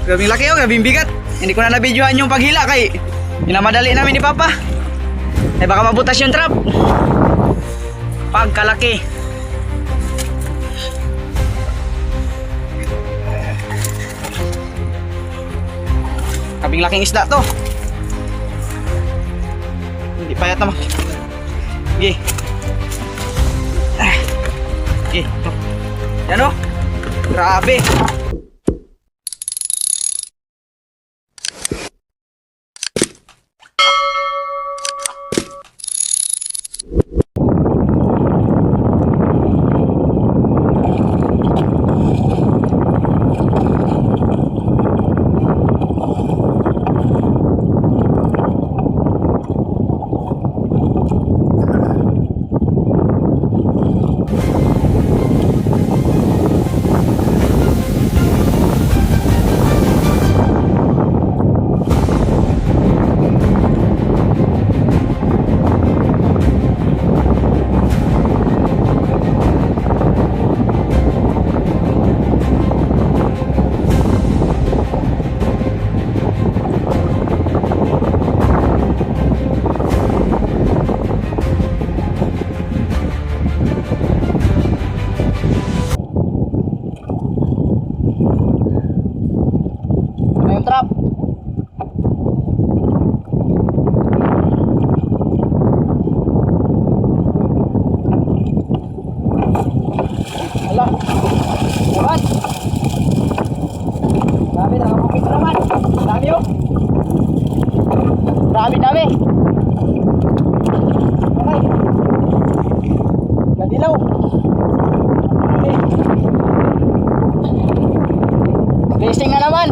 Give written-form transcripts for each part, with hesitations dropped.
Grabing laki oh, grabing bigat. Hindi ko na nabidyohan yung paghila kay minamadali namin ni Papa. Eh baka mabutas yung trap. Pagkalaki. Grabing laking isda to. Hindi payat naman. Sige. Sige. Yan oh. Grabe. Trap. Ala. Naman. Dami na kapit naman. Dami oh. Dami. Okay. Gadilaw. Okay. Racing na naman.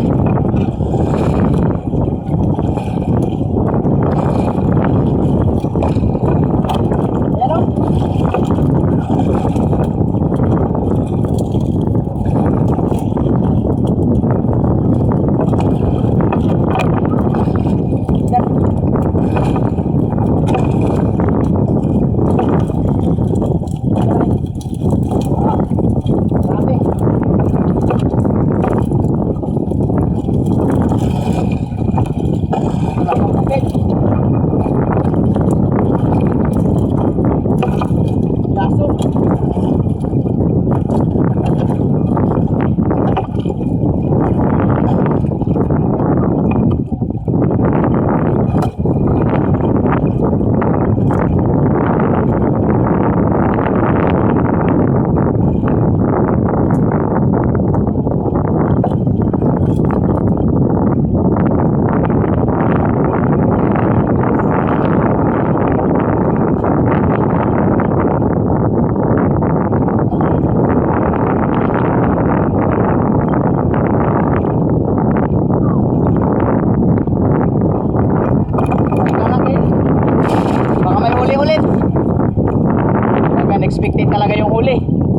Unexpected talaga yung huli.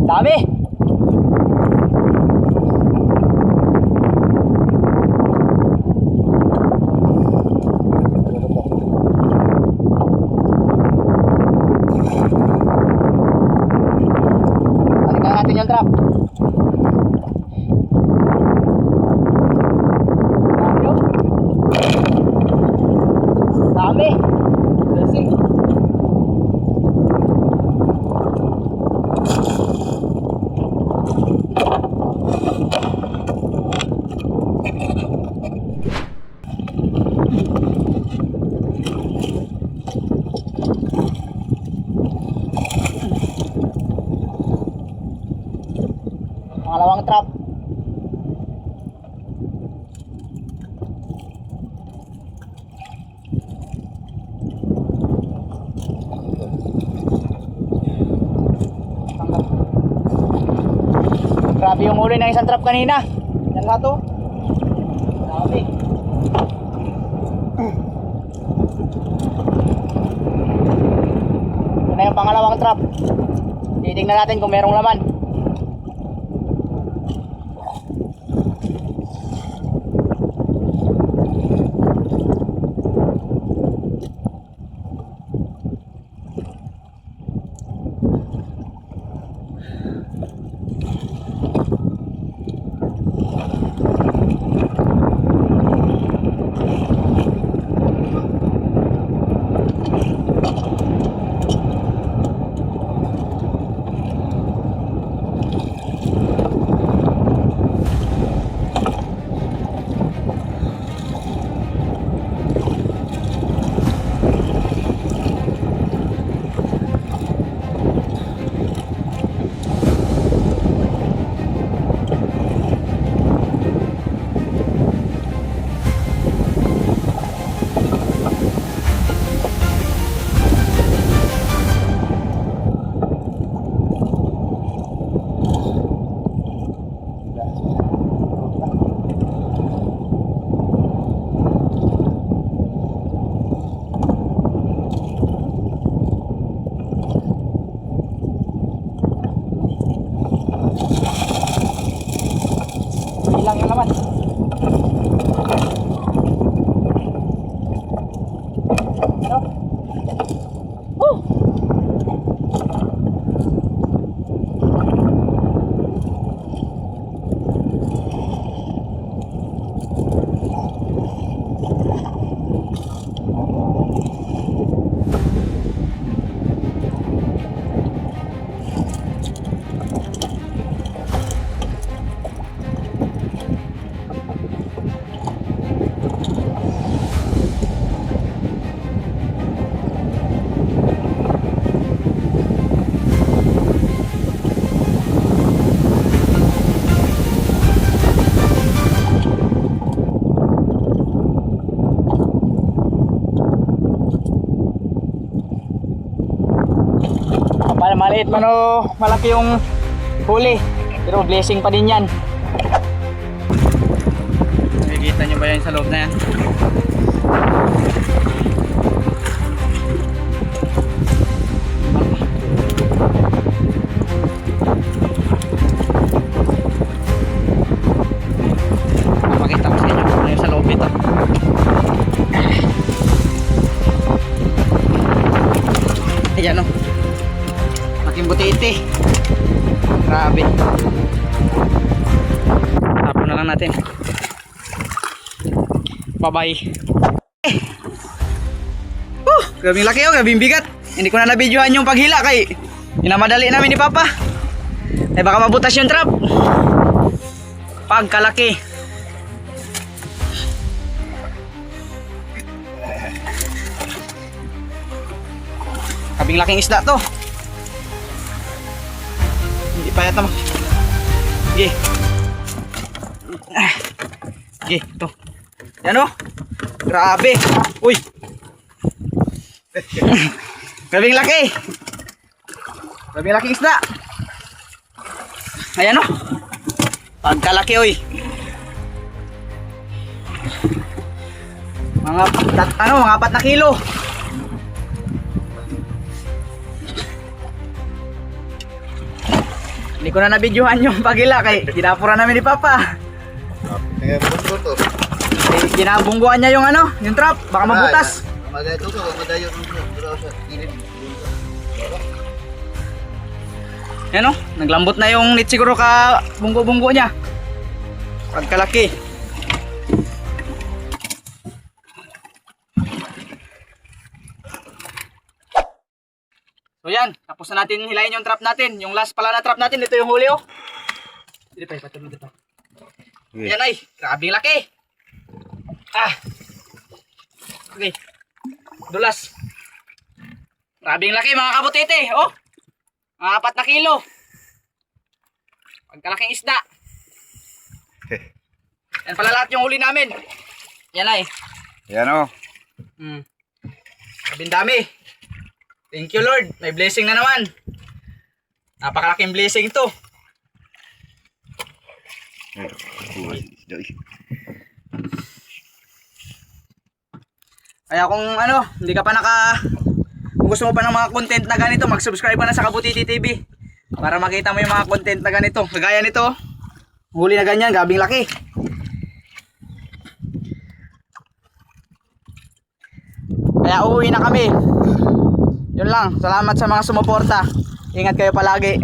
Dami. Balikan natin yung trap. Dami. Blessing. Pangalawang trap. Grabe yung huli ng isang trap kanina. Yan nga to. Grabe. Ito na yung pangalawang trap. Titingnan natin kung merong laman. naman. Ano? Woo! Maliit man o malaki yung huli, pero blessing pa din yan. Nakikita nyo ba yan sa loob na yan? Makita ko sa inyo ano yung sa loob nito. Ayan o, laking butiti. Grabe. Tapon na lang natin. Bye-bye. Grabing laki oh, grabing bigat. Hindi ko na nabidyohan yung paghila kay inamadali namin ni Papa. Eh baka mabutas yung trap. Pagkalaki. Grabing laking isda to. Hindi pa yata mag... Sige. Sige, ito. Yan o. Grabe. Uy. Grabing laki. Grabing laking isda. Ayan o. Pagkalaki oy. Mga 4 na kilo. Hindi ko na nabidyohan yung paghila kay ginapura namin ni Papa. Ginabungguan niya yung ano, yung trap, baka mabutas. Yan o, naglambot na yung net siguro ka bunggo-bunggo niya. Pagkalaki. So yan, tapos na natin hilayin yung trap natin. Yung last pala na trap natin, ito yung huli oh. Dito pa, ipatulog dito. Yan ay, grabing laki. Okay. Dulas. Grabing laki mga kabutete, oh. Mga 4 na kilo. Pagkalaking isda. Yan pala lahat yung huli namin. Yan ay. Yan o. Sabing dami. Thank you Lord, may blessing na naman. Napakalaking blessing to. Kaya kung ano, hindi ka pa kung gusto mo pa ng mga content na ganito, mag-subscribe ka na sa Kabutiti TV para makita mo yung mga content na ganito. Kagaya nito, huli na ganyan, gabing laki. Kaya uuwi na kami. Yun lang, salamat sa mga sumuporta. Ingat kayo palagi.